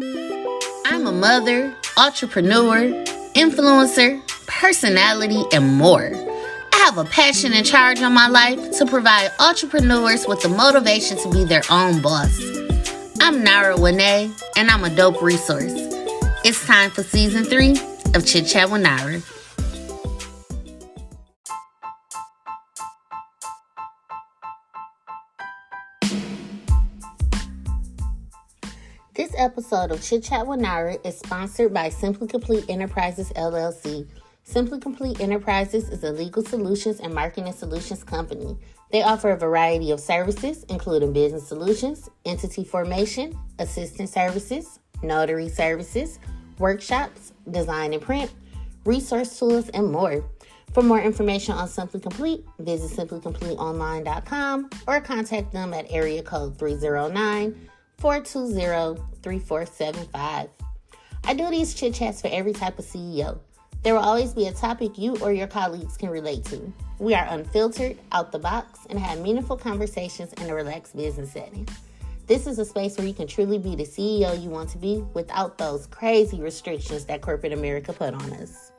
I'm a mother, entrepreneur, influencer, personality, and more. I have a passion and charge on my life to provide entrepreneurs with the motivation to be their own boss. I'm Nara Winay, and I'm a dope resource. It's time for season 3 of Chit Chat with Nara. This episode of Chit Chat with Nara is sponsored by Simply Complete Enterprises, LLC. Simply Complete Enterprises is a legal solutions and marketing solutions company. They offer a variety of services, including business solutions, entity formation, assistant services, notary services, workshops, design and print, resource tools, and more. For more information on Simply Complete, visit simplycompleteonline.com or contact them at area code 309-420-3475. I do these chit chats for every type of CEO. There will always be a topic you or your colleagues can relate to. We are unfiltered, out the box, and have meaningful conversations in a relaxed business setting. This is a space where you can truly be the CEO you want to be without those crazy restrictions that corporate America put on us.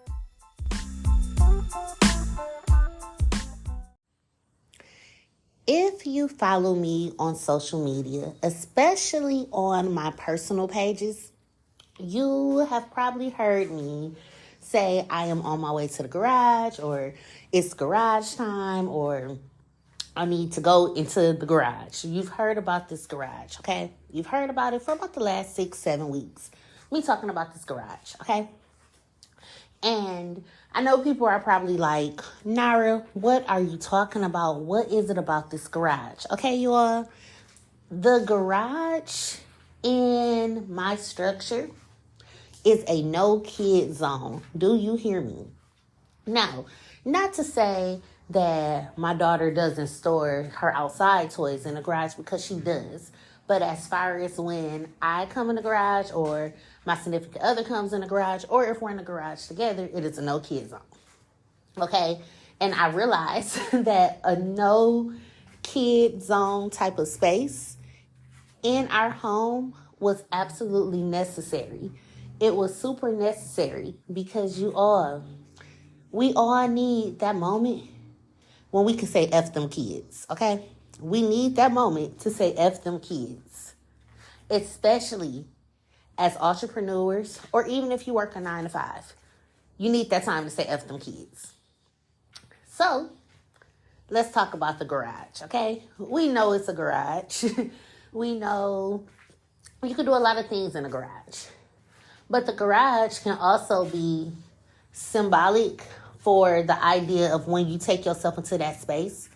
If you follow me on social media, especially on my personal pages, you have probably heard me say I am on my way to the garage, or it's garage time, or I need to go into the garage. You've heard about this garage, okay? You've heard about it for about the last 6-7 weeks. Me talking about this garage, okay? And I know people are probably like, Nara, what are you talking about? What is it about this garage? Okay, you all, the garage in my structure is a no-kid zone. Do you hear me? Now, not to say that my daughter doesn't store her outside toys in the garage, because she does. But as far as when I come in the garage, or my significant other comes in the garage, or if we're in the garage together, it is a no-kid zone. Okay? And I realized that a no-kid zone type of space in our home was absolutely necessary. It was super necessary because we all need that moment when we can say F them kids, okay? We need that moment to say F them kids, especially as entrepreneurs, or even if you work a 9 to 5. You need that time to say F them kids. So, let's talk about the garage, okay? We know it's a garage. We know you can do a lot of things in a garage. But the garage can also be symbolic for the idea of when you take yourself into that space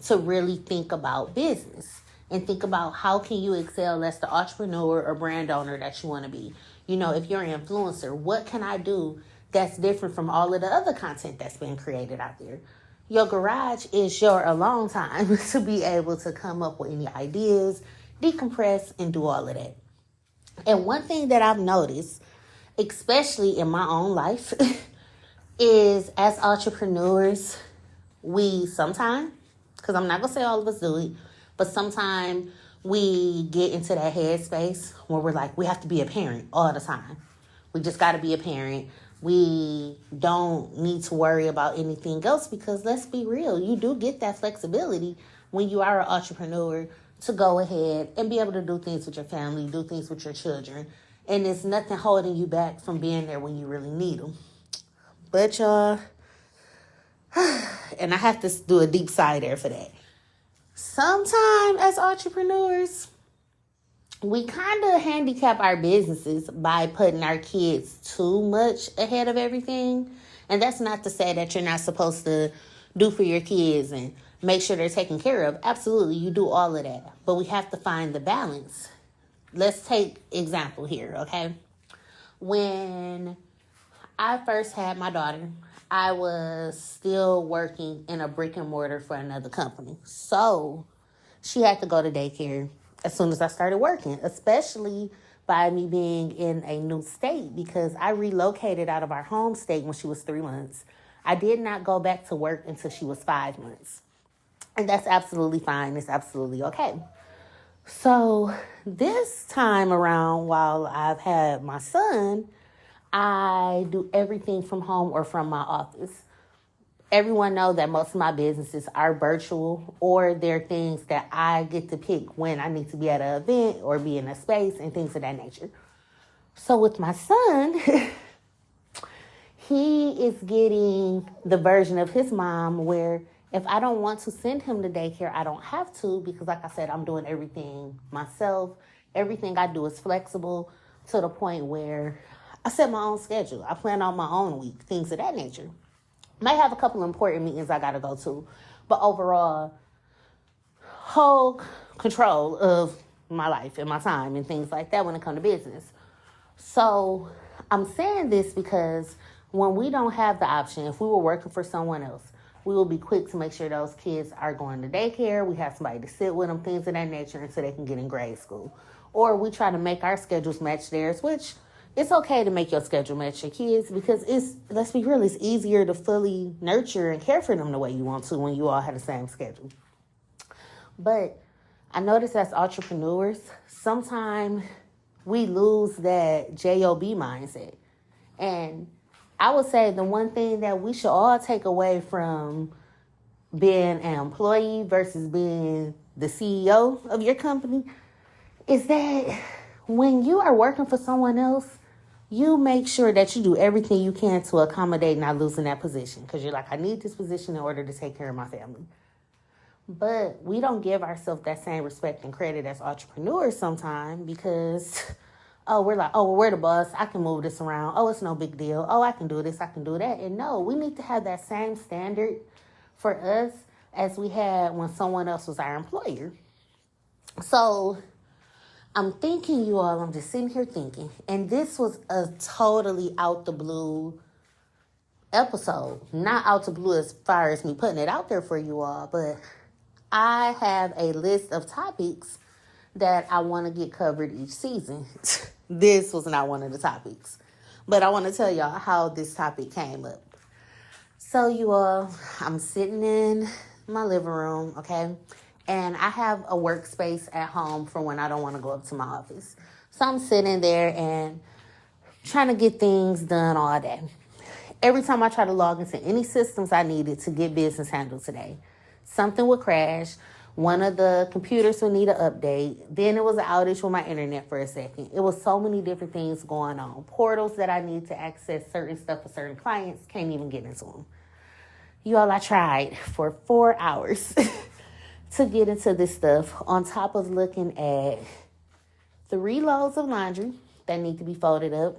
to really think about business and think about how can you excel as the entrepreneur or brand owner that you want to be. You know, if you're an influencer, what can I do that's different from all of the other content that's been created out there? Your garage is your alone time to be able to come up with any ideas, decompress, and do all of that. And one thing that I've noticed, especially in my own life, is as entrepreneurs, we sometimes, because I'm not going to say all of us do it, but sometimes we get into that headspace where we're like, we have to be a parent all the time. We just got to be a parent. We don't need to worry about anything else, because let's be real, you do get that flexibility when you are an entrepreneur to go ahead and be able to do things with your family, do things with your children. And there's nothing holding you back from being there when you really need them. But y'all, and I have to do a deep sigh there for that. Sometimes as entrepreneurs, we kind of handicap our businesses by putting our kids too much ahead of everything. And that's not to say that you're not supposed to do for your kids and make sure they're taken care of. Absolutely, you do all of that. But we have to find the balance. Let's take example here, okay? When I first had my daughter, I was still working in a brick and mortar for another company. So she had to go to daycare as soon as I started working, especially by me being in a new state, because I relocated out of our home state when she was 3 months. I did not go back to work until she was 5 months. And that's absolutely fine. It's absolutely okay. So this time around, while I've had my son, I do everything from home or from my office. Everyone knows that most of my businesses are virtual, or they're things that I get to pick when I need to be at an event or be in a space and things of that nature. So with my son, he is getting the version of his mom where if I don't want to send him to daycare, I don't have to, because like I said, I'm doing everything myself. Everything I do is flexible to the point where I set my own schedule. I plan out my own week, things of that nature. Might have a couple important meetings I got to go to, but overall, whole control of my life and my time and things like that when it comes to business. So I'm saying this because when we don't have the option, if we were working for someone else, we will be quick to make sure those kids are going to daycare. We have somebody to sit with them, things of that nature, until they can get in grade school. Or we try to make our schedules match theirs, which it's okay to make your schedule match your kids, because let's be real, it's easier to fully nurture and care for them the way you want to when you all have the same schedule. But I notice as entrepreneurs, sometimes we lose that JOB mindset. And I would say the one thing that we should all take away from being an employee versus being the CEO of your company is that when you are working for someone else, you make sure that you do everything you can to accommodate not losing that position, because you're like, I need this position in order to take care of my family. But we don't give ourselves that same respect and credit as entrepreneurs sometimes, because we're like, well, we're the boss. I can move this around. Oh, it's no big deal. Oh, I can do this. I can do that. And no, we need to have that same standard for us as we had when someone else was our employer. So I'm thinking, you all, I'm just sitting here thinking, and this was a totally out the blue episode. Not out the blue as far as me putting it out there for you all, but I have a list of topics that I want to get covered each season. This was not one of the topics, but I want to tell y'all how this topic came up. So you all, I'm sitting in my living room, okay? And I have a workspace at home for when I don't want to go up to my office. So I'm sitting there and trying to get things done all day. Every time I try to log into any systems I needed to get business handled today, something would crash. One of the computers would need an update. Then it was an outage with my internet for a second. It was so many different things going on. Portals that I need to access certain stuff for certain clients, can't even get into them. You all, I tried for 4 hours to get into this stuff, on top of looking at 3 loads of laundry that need to be folded up.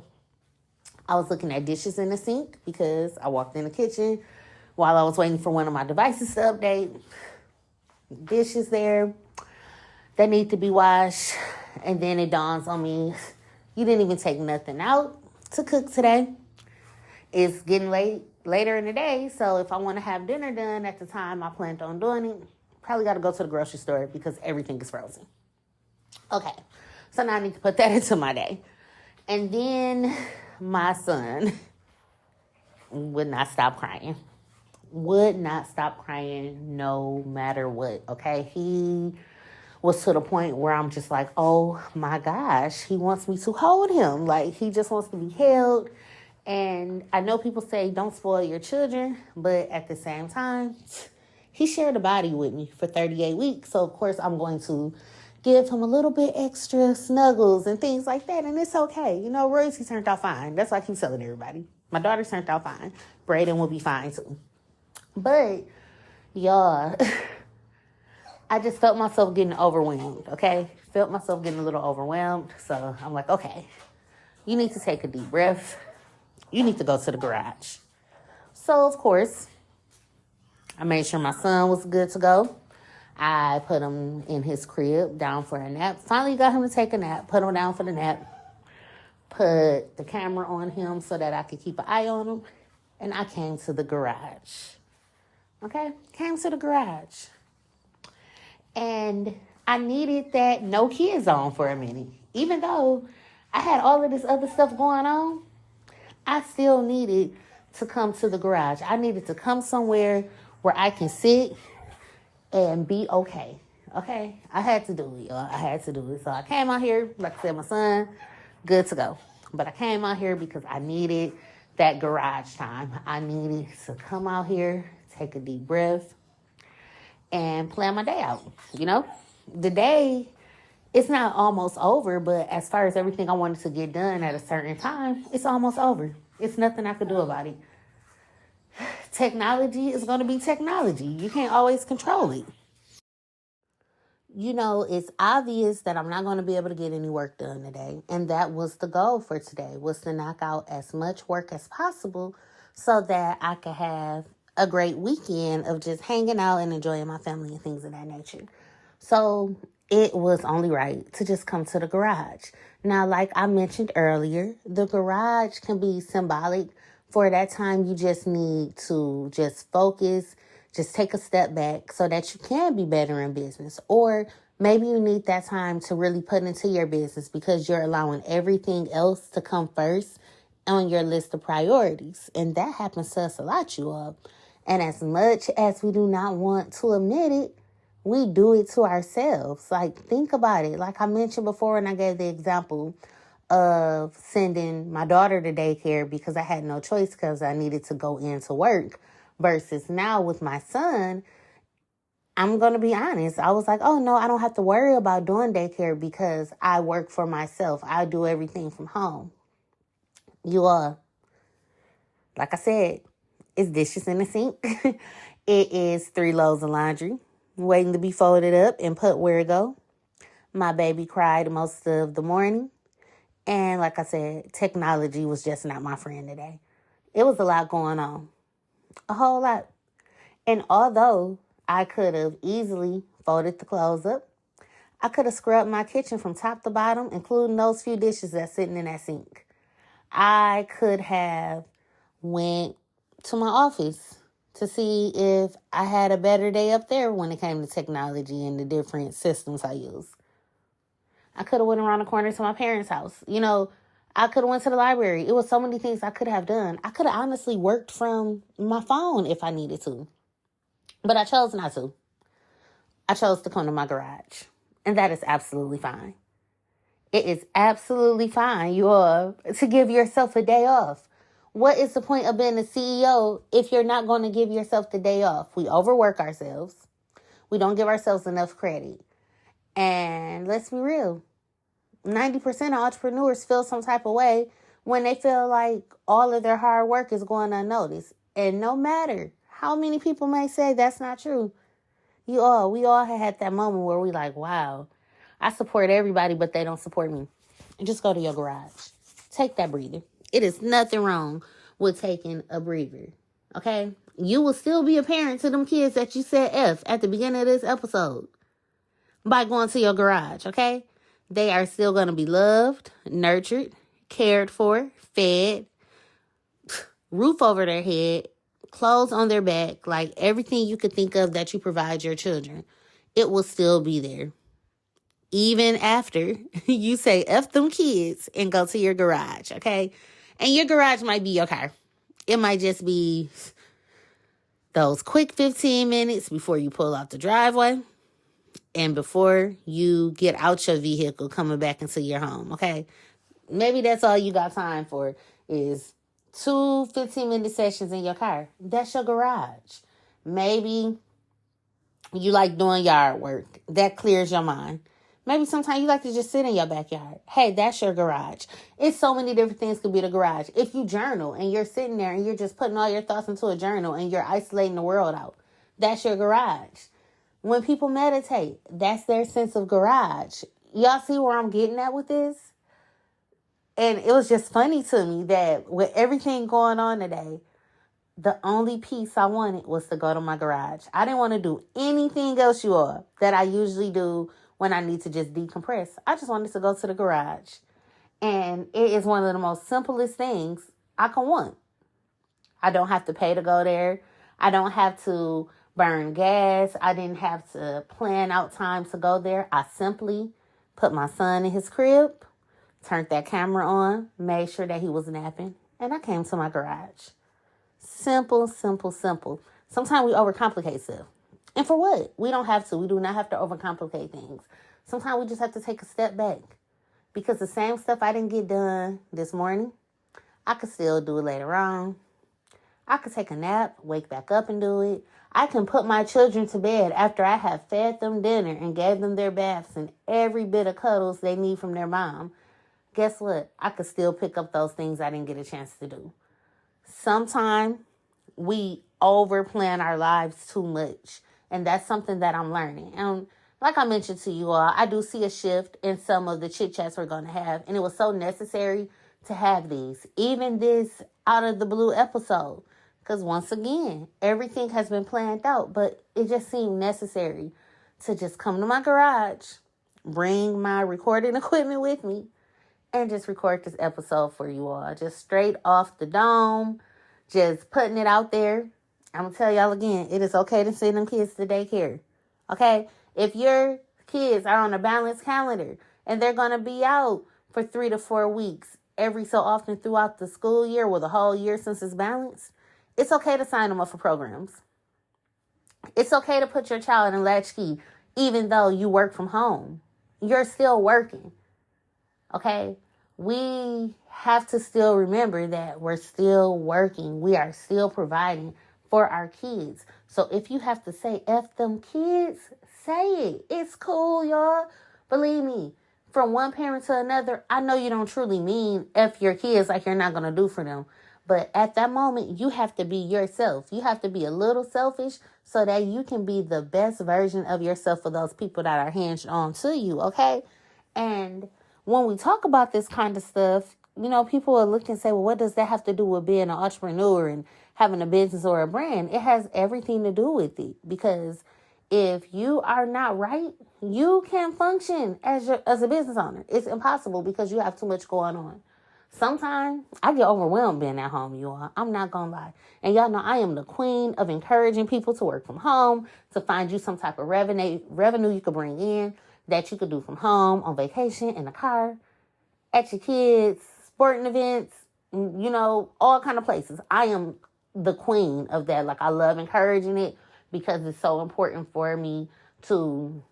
I was looking at dishes in the sink because I walked in the kitchen while I was waiting for one of my devices to update. Dishes there that need to be washed. And then it dawns on me, you didn't even take nothing out to cook today. It's getting later in the day, so if I want to have dinner done at the time I planned on doing it, probably got to go to the grocery store because everything is frozen. Okay, so now I need to put that into my day. And then my son would not stop crying. Would not stop crying no matter what, okay? He was to the point where I'm just like, oh my gosh, he wants me to hold him. Like, he just wants to be held. And I know people say don't spoil your children, but at the same time, he shared a body with me for 38 weeks. So, of course, I'm going to give him a little bit extra snuggles and things like that. And it's okay. You know, Royce turned out fine. That's why I keep telling everybody. My daughter turned out fine. Braden will be fine, too. But, y'all, I just felt myself getting overwhelmed, okay? Felt myself getting a little overwhelmed. So, I'm like, okay, you need to take a deep breath. You need to go to the garage. So, of course, I made sure my son was good to go. I put him in his crib, down for a nap. Finally got him to take a nap, put him down for the nap. Put the camera on him so that I could keep an eye on him. And I came to the garage. Okay? Came to the garage. And I needed that no kids on for a minute. Even though I had all of this other stuff going on, I still needed to come to the garage. I needed to come somewhere where I can sit and be okay. Okay, I had to do it, y'all. I had to do it. So I came out here, like I said, my son, good to go. But I came out here because I needed that garage time. I needed to come out here, take a deep breath, and plan my day out. You know, the day, it's not almost over, but as far as everything I wanted to get done at a certain time, it's almost over. It's nothing I could do about it. Technology is going to be technology. You can't always control it. You know, it's obvious that I'm not going to be able to get any work done today. And that was the goal for today, was to knock out as much work as possible so that I could have a great weekend of just hanging out and enjoying my family and things of that nature. So it was only right to just come to the garage. Now, like I mentioned earlier, the garage can be symbolic for that time you just need to just focus, just take a step back so that you can be better in business. Or maybe you need that time to really put into your business because you're allowing everything else to come first on your list of priorities. And that happens to us a lot, you all. And as much as we do not want to admit it, we do it to ourselves. Like, think about it. Like I mentioned before when I gave the example of sending my daughter to daycare because I had no choice because I needed to go into work. Versus now with my son, I'm going to be honest. I was like, oh, no, I don't have to worry about doing daycare because I work for myself. I do everything from home. You are, like I said, it's dishes in the sink. It is 3 loads of laundry waiting to be folded up and put where it go. My baby cried most of the morning. And like I said, technology was just not my friend today. It was a lot going on. A whole lot. And although I could have easily folded the clothes up, I could have scrubbed my kitchen from top to bottom, including those few dishes that's sitting in that sink. I could have went to my office to see if I had a better day up there when it came to technology and the different systems I use. I could have went around the corner to my parents' house. You know, I could have went to the library. It was so many things I could have done. I could have honestly worked from my phone if I needed to. But I chose not to. I chose to come to my garage. And that is absolutely fine. It is absolutely fine, you all, to give yourself a day off. What is the point of being a CEO if you're not going to give yourself the day off? We overwork ourselves. We don't give ourselves enough credit. And let's be real. 90% of entrepreneurs feel some type of way when they feel like all of their hard work is going unnoticed. And no matter how many people may say that's not true, we all had that moment where we like, wow, I support everybody, but they don't support me. And just go to your garage. Take that breather. It is nothing wrong with taking a breather. Okay? You will still be a parent to them kids that you said F at the beginning of this episode by going to your garage, okay? They are still going to be loved, nurtured, cared for, fed, roof over their head, clothes on their back, like everything you could think of that you provide your children. It will still be there. Even after you say F them kids and go to your garage, okay? And your garage might be your car. It might just be those quick 15 minutes before you pull out the driveway and before you get out your vehicle coming back into your home, okay? Maybe that's all you got time for is 2 15-minute sessions in your car. That's your garage. Maybe you like doing yard work. That clears your mind. Maybe sometimes you like to just sit in your backyard. Hey, that's your garage. It's so many different things could be the garage. If you journal and you're sitting there and you're just putting all your thoughts into a journal and you're isolating the world out, that's your garage. When people meditate, that's their sense of garage. Y'all see where I'm getting at with this? And it was just funny to me that with everything going on today, the only peace I wanted was to go to my garage. I didn't want to do anything else, you all, that I usually do when I need to just decompress. I just wanted to go to the garage. And it is one of the most simplest things I can want. I don't have to pay to go there. I don't have to burn gas. I didn't have to plan out time to go there. I simply put my son in his crib, turned that camera on, made sure that he was napping, and I came to my garage. Simple, simple, simple. Sometimes we overcomplicate stuff. And for what? We don't have to. We do not have to overcomplicate things. Sometimes we just have to take a step back. Because the same stuff I didn't get done this morning, I could still do it later on. I could take a nap, wake back up and do it. I can put my children to bed after I have fed them dinner and gave them their baths and every bit of cuddles they need from their mom. Guess what? I could still pick up those things I didn't get a chance to do. Sometimes we overplan our lives too much. And that's something that I'm learning. And like I mentioned to you all, I do see a shift in some of the chit chats we're going to have. And it was so necessary to have these. Even this out of the blue episode. Because once again, everything has been planned out. But it just seemed necessary to just come to my garage, bring my recording equipment with me, and just record this episode for you all. Just straight off the dome. Just putting it out there. I'm going to tell y'all again, it is okay to send them kids to daycare. Okay? If your kids are on a balanced calendar and they're going to be out for 3 to 4 weeks every so often throughout the school year or the whole year since it's balanced, it's okay to sign them up for programs. It's okay to put your child in latchkey even though you work from home. You're still working. Okay? We have to still remember that we're still working. We are still providing for our kids. So if you have to say F them kids, say it. It's cool, y'all. Believe me, from one parent to another, I know you don't truly mean F your kids like you're not going to do for them. But at that moment, you have to be yourself. You have to be a little selfish so that you can be the best version of yourself for those people that are hinged on to you, okay? And when we talk about this kind of stuff, you know, people will look and say, well, what does that have to do with being an entrepreneur and having a business or a brand? It has everything to do with it. Because if you are not right, you can't function as a business owner. It's impossible because you have too much going on. Sometimes I get overwhelmed being at home, you all. I'm not going to lie. And y'all know I am the queen of encouraging people to work from home, to find you some type of revenue you could bring in that you could do from home, on vacation, in the car, at your kids' sporting events, you know, all kind of places. I am the queen of that. Like, I love encouraging it because it's so important for me to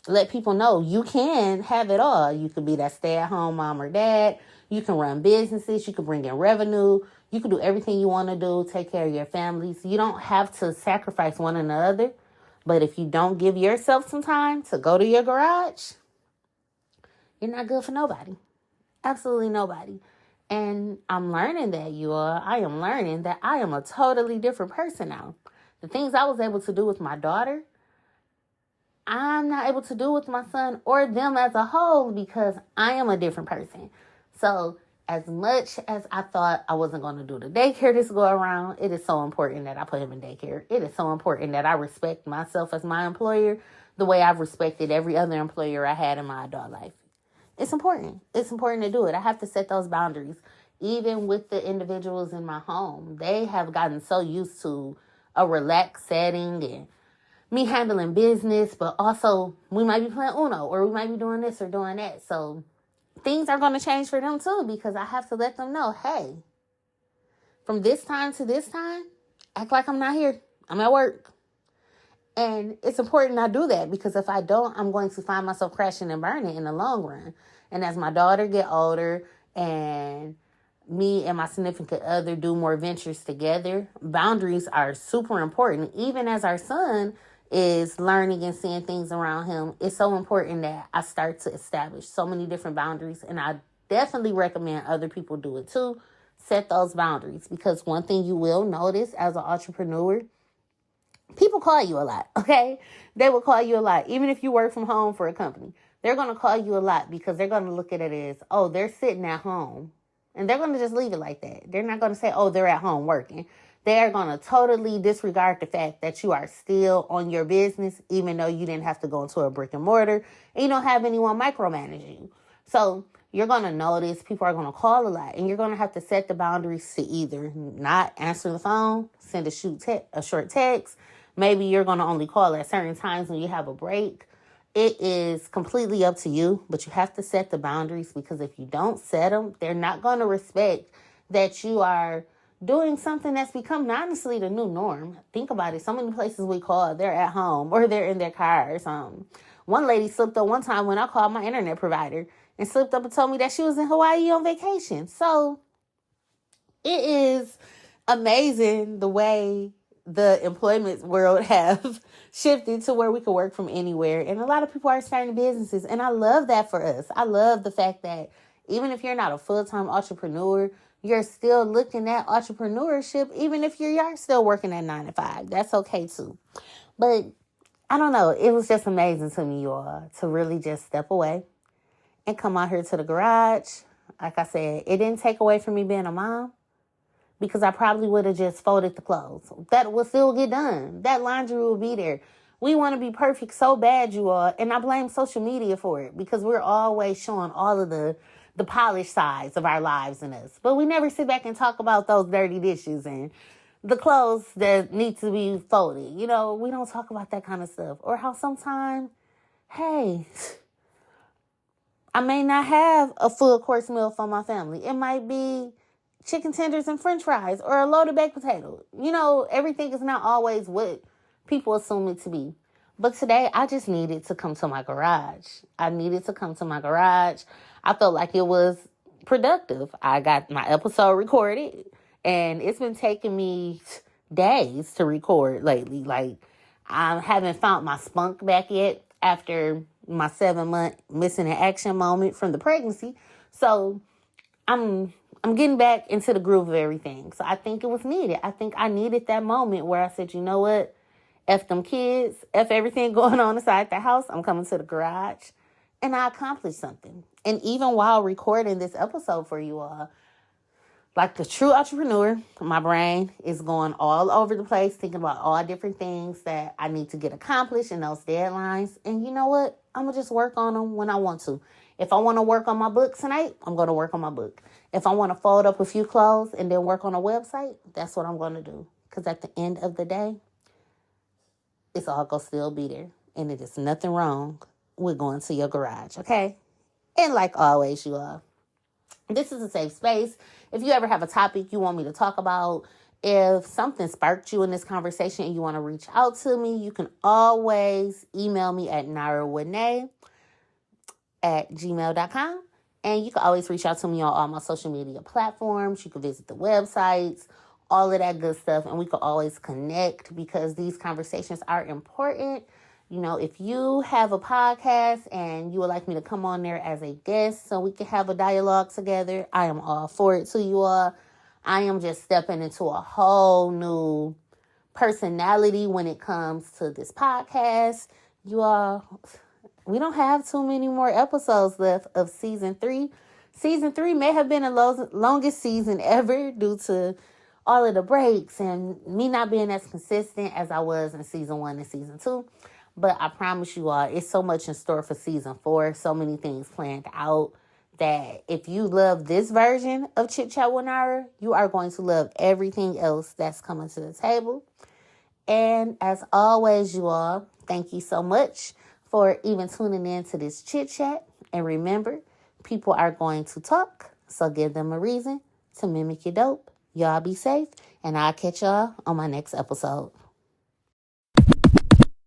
let people know you can have it all. You could be that stay-at-home mom or dad. You can run businesses. You can bring in revenue. You can do everything you want to do, take care of your families. You don't have to sacrifice one another. But if you don't give yourself some time to go to your garage, you're not good for nobody. Absolutely nobody. And I'm learning that, you all. I am learning that I am a totally different person now. The things I was able to do with my daughter, I'm not able to do with my son or them as a whole because I am a different person. So as much as I thought I wasn't going to do the daycare this go around, it is so important that I put him in daycare. It is so important that I respect myself as my employer the way I've respected every other employer I had in my adult life. It's important. It's important to do it. I have to set those boundaries. Even with the individuals in my home, they have gotten so used to a relaxed setting and me handling business, but also we might be playing Uno or we might be doing this or doing that. So things are going to change for them too because I have to let them know, hey, from this time to this time, act like I'm not here. I'm at work. And it's important I do that because if I don't, I'm going to find myself crashing and burning in the long run. And as my daughter get older and me and my significant other do more ventures together, boundaries are super important. Even as our son is learning and seeing things around him, it's so important that I start to establish so many different boundaries. And I definitely recommend other people do it too. Set those boundaries because one thing you will notice as an entrepreneur, people call you a lot, okay? They will call you a lot. Even if you work from home for a company, they're going to call you a lot because they're going to look at it as, oh, they're sitting at home. And they're going to just leave it like that. They're not going to say, oh, they're at home working. They're going to totally disregard the fact that you are still on your business, even though you didn't have to go into a brick and mortar and you don't have anyone micromanaging you. So you're going to notice people are going to call a lot and you're going to have to set the boundaries to either not answer the phone, send a short text. Maybe you're going to only call at certain times when you have a break. It is completely up to you, but you have to set the boundaries because if you don't set them, they're not going to respect that you are doing something that's become honestly the new norm. Think about it. So many places we call, they're at home or they're in their car or something. One lady slipped up one time when I called my internet provider and slipped up and told me that she was in Hawaii on vacation. So it is amazing the way the employment world have shifted to where we can work from anywhere. And a lot of people are starting businesses. And I love that for us. I love the fact that even if you're not a full-time entrepreneur, you're still looking at entrepreneurship, even if you are still working at 9 to 5. That's okay too. But I don't know. It was just amazing to me, y'all, to really just step away and come out here to the garage. Like I said, it didn't take away from me being a mom, because I probably would have just folded the clothes. That will still get done. That laundry will be there. We want to be perfect so bad, you all. And I blame social media for it, because we're always showing all of the polished sides of our lives in us. But we never sit back and talk about those dirty dishes and the clothes that need to be folded. You know, we don't talk about that kind of stuff. Or how sometimes, hey, I may not have a full course meal for my family. It might be chicken tenders and french fries or a loaded baked potato. You know, everything is not always what people assume it to be. But today, I just needed to come to my garage. I felt like it was productive. I got my episode recorded, and it's been taking me days to record lately. Like, I haven't found my spunk back yet after my 7-month missing in action moment from the pregnancy. So I'm getting back into the groove of everything. So I think it was needed. I think I needed that moment where I said, you know what? F them kids, F everything going on inside the house. I'm coming to the garage. And I accomplished something. And even while recording this episode for you all, like the true entrepreneur, my brain is going all over the place, thinking about all different things that I need to get accomplished in those deadlines. And you know what? I'm going to just work on them when I want to. If I want to work on my book tonight, I'm going to work on my book. If I want to fold up a few clothes and then work on a website, that's what I'm going to do. Because at the end of the day, it's all going to still be there. And it is nothing wrong with going to your garage, okay? And like always, you all, this is a safe space. If you ever have a topic you want me to talk about, if something sparked you in this conversation and you want to reach out to me, you can always email me at narawene@gmail.com. And you can always reach out to me on all my social media platforms. You can visit the websites, all of that good stuff. And we can always connect, because these conversations are important. You know, if you have a podcast and you would like me to come on there as a guest so we can have a dialogue together, I am all for it to you all. I am just stepping into a whole new personality when it comes to this podcast. You all, we don't have too many more episodes left of season 3. Season 3 may have been the longest season ever due to all of the breaks and me not being as consistent as I was in season 1 and season 2. But I promise you all, it's so much in store for season 4. So many things planned out that if you love this version of Chit Chat with Nara, you are going to love everything else that's coming to the table. And as always, you all, thank you so much for even tuning in to this Chit Chat. And remember, people are going to talk, so give them a reason to mimic your dope. Y'all be safe, and I'll catch y'all on my next episode.